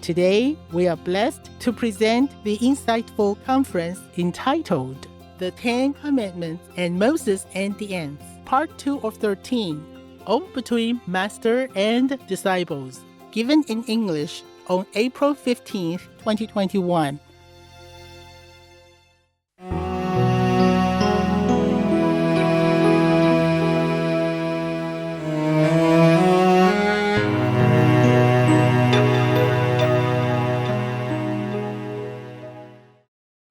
Today, we are blessed to present the insightful conference entitled The 10 Commandments and Moses and the Ants, Part 2 of 13, all between Master and Disciples, given in English on April 15, 2021.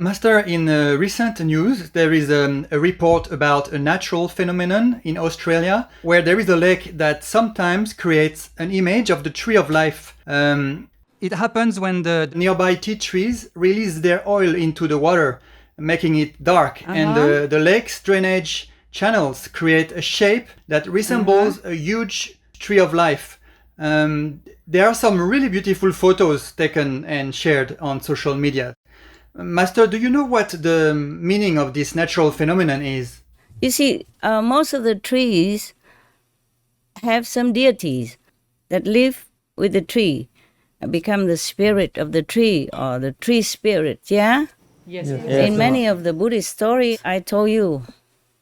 Master, in recent news, there is a report about a natural phenomenon in Australia where there is a lake that sometimes creates an image of the tree of life. It happens when the nearby tea trees release their oil into the water, making it dark, and the lake's drainage channels create a shape that resembles a huge tree of life. There are some really beautiful photos taken and shared on social media. Master, do you know what the meaning of this natural phenomenon is? You see, most of the trees have some deities that live with the tree, become the spirit of the tree or the tree spirit, yeah? Yes. In many of the Buddhist stories, I told you,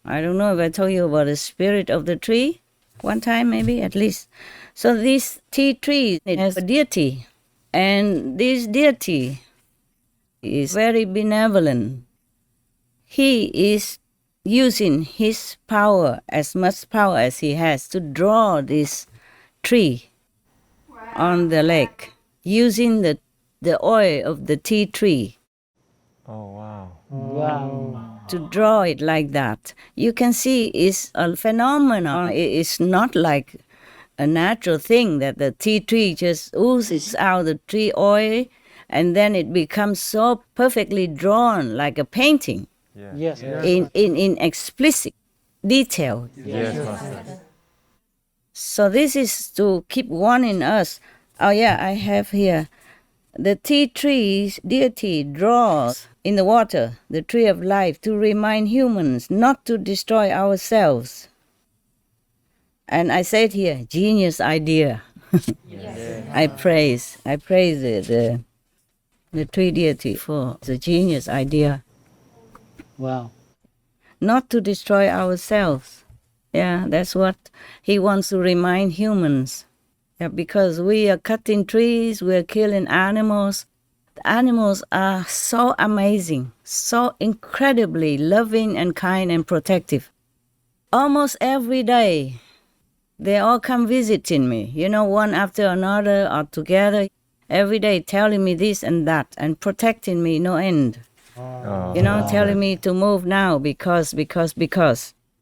I don't know if I told you about the spirit of the tree one time, maybe at least. So this tea tree, it has a deity, and this deity is very benevolent. He is using his power, as much power as he has, to draw this tree on the lake, using the oil of the tea tree. Oh, Wow. To draw it like that. You can see it's a phenomenon. It's not like a natural thing that the tea tree just oozes out the tree oil and then it becomes so perfectly drawn like a painting. Yes. In explicit detail. Yes, Master. So this is to keep warning us. Oh yeah, I have here. The tea tree's deity draws in the water the tree of life to remind humans not to destroy ourselves. And I said here, genius idea. Yes. I praise the tree deity for the genius idea. Wow. Not to destroy ourselves. Yeah, that's what he wants to remind humans. Yeah, because we are cutting trees, we are killing animals. The animals are so amazing, so incredibly loving and kind and protective. Almost every day, they all come visiting me, one after another or together, every day telling me this and that and protecting me no end. Telling me to move now because.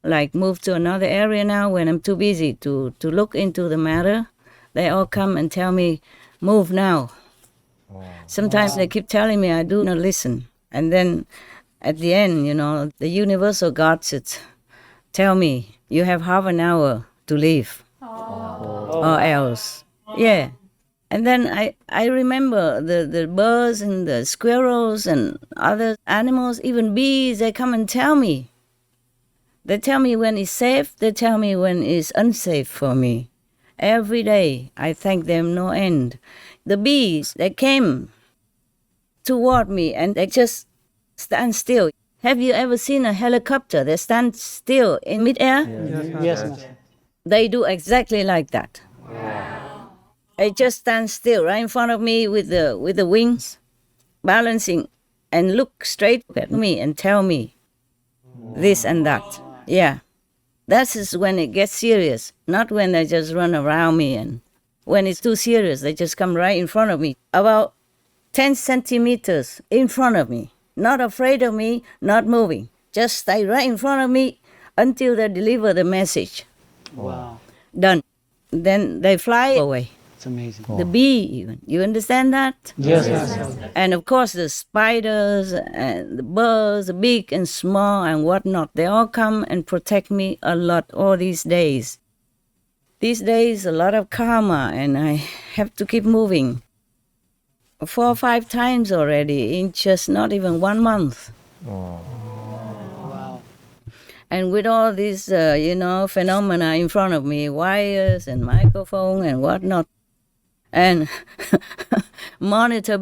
Like move to another area now when I'm too busy to look into the matter. They all come and tell me, move now. Sometimes they keep telling me I do not listen. And then at the end, the universal God should tell me, you have half an hour to leave. Or else. Yeah. And then I remember the birds and the squirrels and other animals, even bees, they come and tell me. They tell me when it's safe, they tell me when it's unsafe for me. Every day, I thank them no end. The bees, they came toward me and they just stand still. Have you ever seen a helicopter that stands still in midair? Yes. They do exactly like that. Wow. They just stand still right in front of me with the wings, balancing, and look straight at me and tell me this and that. Yeah. That is when it gets serious, not when they just run around me. And when it's too serious, they just come right in front of me, about 10 centimeters in front of me, not afraid of me, not moving. Just stay right in front of me until they deliver the message. Wow. Done. Then they fly away. It's amazing. The bee even. You understand that? Yes. And of course the spiders and the birds, the big and small and whatnot, they all come and protect me a lot all these days. These days, a lot of karma and I have to keep moving. 4 or 5 times already in just not even 1 month. Wow. And with all these, phenomena in front of me, wires and microphone and whatnot, and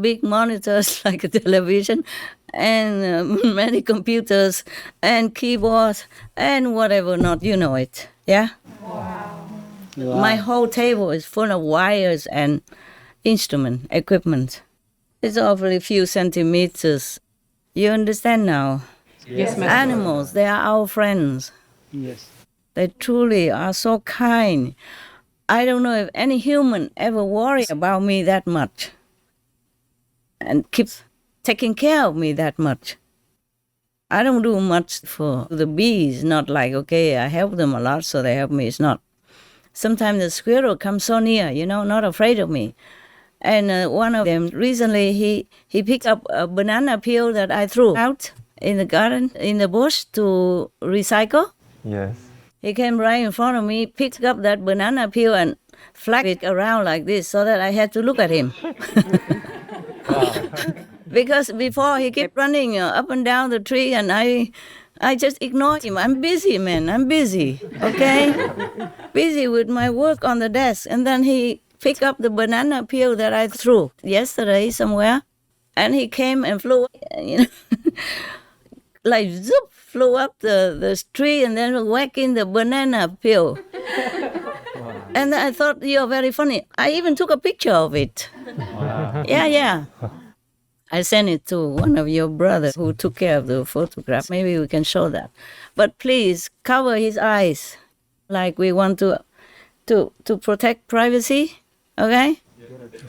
big monitors like a television, and many computers and keyboards and whatever not, you know it. Yeah? Wow. My whole table is full of wires and equipment. It's only a few centimeters. You understand now? Yes, Master. Animals, they are our friends. Yes. They truly are so kind. I don't know if any human ever worries about me that much and keeps taking care of me that much. I don't do much for the bees, not like, okay, I help them a lot, so they help me. It's not. Sometimes the squirrel comes so near, not afraid of me. And one of them, recently, he picked up a banana peel that I threw out in the garden, in the bush to recycle. Yes. He came right in front of me, picked up that banana peel and flapped it around like this so that I had to look at him. Because before he kept running up and down the tree and I just ignored him. I'm busy, man. I'm busy, okay? Busy with my work on the desk. And then he picked up the banana peel that I threw yesterday somewhere. And he came and flew, like zoop, flew up the tree and then whack in the banana peel. Wow. And I thought, you're very funny. I even took a picture of it. Wow. Yeah. I sent it to one of your brothers who took care of the photograph. Maybe we can show that. But please cover his eyes, like we want to protect privacy. Okay?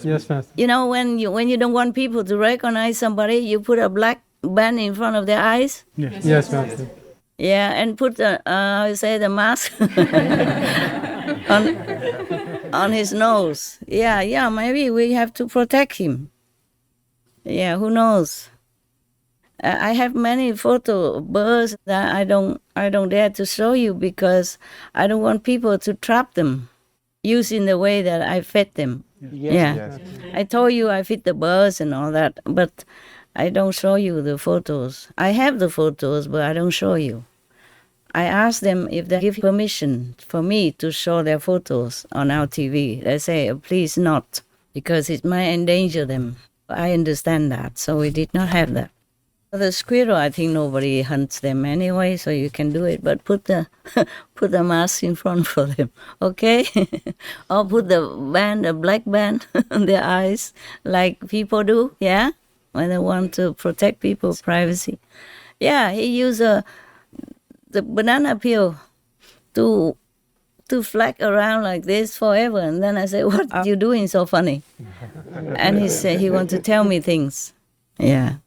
Yes, Master. When you don't want people to recognize somebody, you put a black band in front of their eyes. Yes, Master. Yeah, and put the mask on his nose. Yeah. Maybe we have to protect him. Yeah, who knows? I have many photo birds that I don't dare to show you because I don't want people to trap them, using the way that I fed them. Yes. I told you I feed the birds and all that, but I don't show you the photos. I have the photos, but I don't show you. I ask them if they give permission for me to show their photos on our TV. They say, please not, because it might endanger them. I understand that, so we did not have that. The squirrel, I think nobody hunts them anyway, so you can do it. But put the mask in front for them, okay? Or put the black band on their eyes, like people do, yeah? When they want to protect people's privacy. Yeah, he used the banana peel to flag around like this forever. And then I said, what are you doing so funny? And he said he wanted to tell me things. Yeah.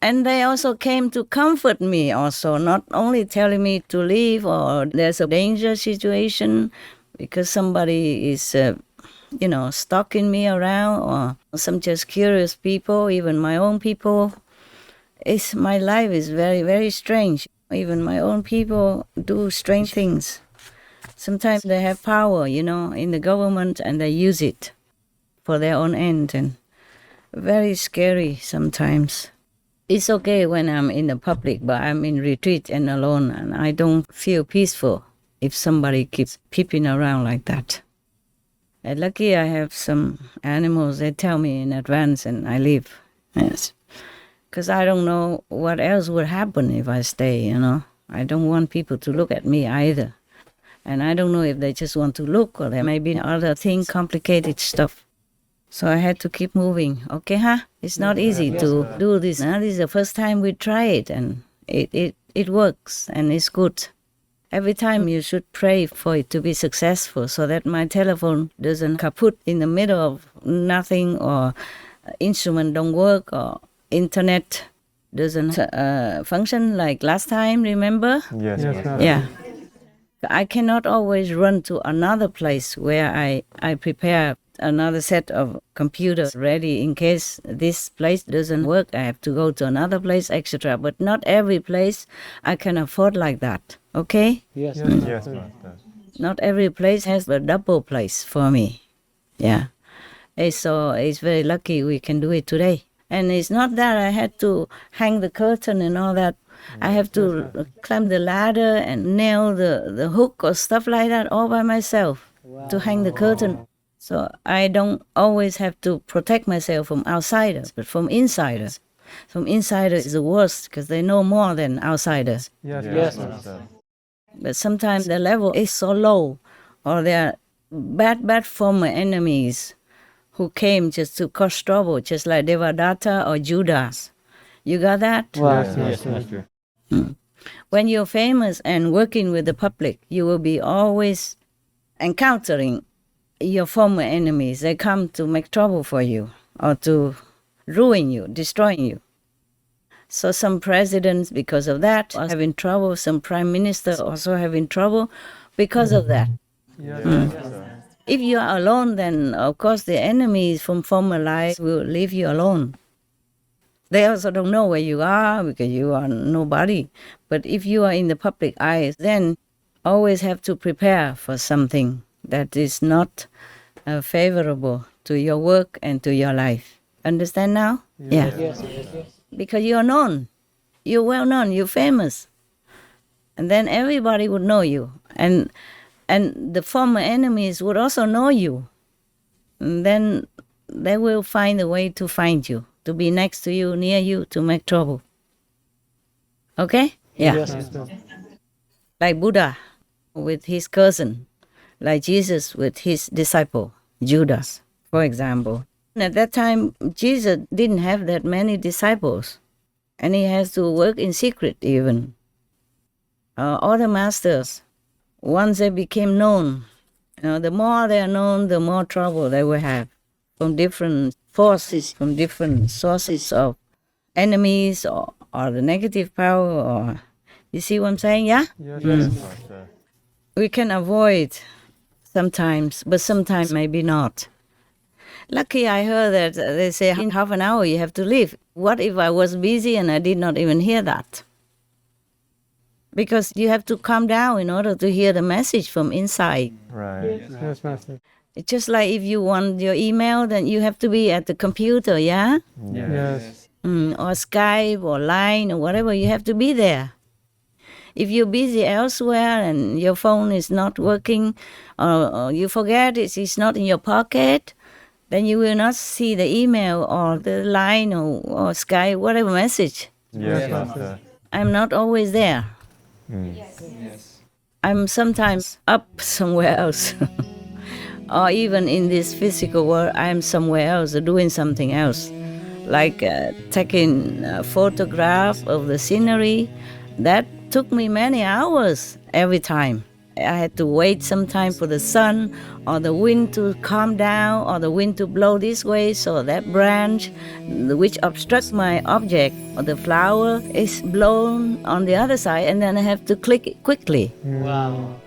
And they also came to comfort me also, not only telling me to leave or there's a danger situation because somebody is, stalking me around or some just curious people, even my own people. My life is very, very strange. Even my own people do strange things. Sometimes they have power, in the government and they use it for their own end and very scary sometimes. It's okay when I'm in the public, but I'm in retreat and alone and I don't feel peaceful if somebody keeps peeping around like that. And lucky I have some animals, they tell me in advance and I leave. Yes. Because I don't know what else would happen if I stay, I don't want people to look at me either. And I don't know if they just want to look or there may be other things, complicated stuff. So I had to keep moving. Okay, huh? It's not easy to do this. This is the first time we try it and it works and it's good. Every time you should pray for it to be successful so that my telephone doesn't kaput in the middle of nothing or instrument don't work or internet doesn't function like last time, remember? Yes. Yeah. I cannot always run to another place where I prepare another set of computers ready in case this place doesn't work. I have to go to another place, etc. But not every place I can afford like that, okay? Yes. Yes, Master. Not every place has a double place for me. Yeah. So it's very lucky we can do it today. And it's not that I had to hang the curtain and all that. I have to climb the ladder and nail the hook or stuff like that all by myself to hang the curtain. So I don't always have to protect myself from outsiders, but from insiders. From insiders is the worst because they know more than outsiders. Yes, Yes, Master. But sometimes the level is so low, or they are bad former enemies who came just to cause trouble, just like Devadatta or Judas. You got that? Wow. Yes, Master. When you're famous and working with the public, you will be always encountering your former enemies. They come to make trouble for you or to ruin you, destroying you. So some presidents, because of that, are having trouble. Some prime ministers also having trouble because of that. Yes, Master. If you are alone, then of course the enemies from former life will leave you alone. They also don't know where you are because you are nobody. But if you are in the public eye, then always have to prepare for something that is not favorable to your work and to your life. Understand now? Yeah. Yes, yes, yes. Because you're known. You're well known. You're famous. And then everybody would know you. And the former enemies would also know you. And then they will find a way to find you, to be next to you, near you, to make trouble. Okay? Yeah. Yes, Master. Like Buddha with his cousin, like Jesus with his disciple, Judas, for example. At that time, Jesus didn't have that many disciples, and he has to work in secret even. All the masters, once they became known, the more they are known, the more trouble they will have from different forces, from different sources of enemies or the negative power. Or you see what I'm saying? Yeah? Yes, Master. We can avoid sometimes, but sometimes maybe not. Lucky I heard that they say in half an hour you have to leave. What if I was busy and I did not even hear that? Because you have to calm down in order to hear the message from inside. Right. Yes, Master. It's just like if you want your email, then you have to be at the computer, yeah? Yes. Or Skype or Line or whatever, you have to be there. If you're busy elsewhere and your phone is not working or you forget it's not in your pocket, then you will not see the email or the Line or Skype, whatever message. Yes, Master. I'm not always there. I'm sometimes up somewhere else. Or even in this physical world, I'm somewhere else doing something else. Like taking a photograph of the scenery. That took me many hours every time. I had to wait some time for the sun or the wind to calm down or the wind to blow this way so that branch which obstructs my object or the flower is blown on the other side and then I have to click it quickly. Wow.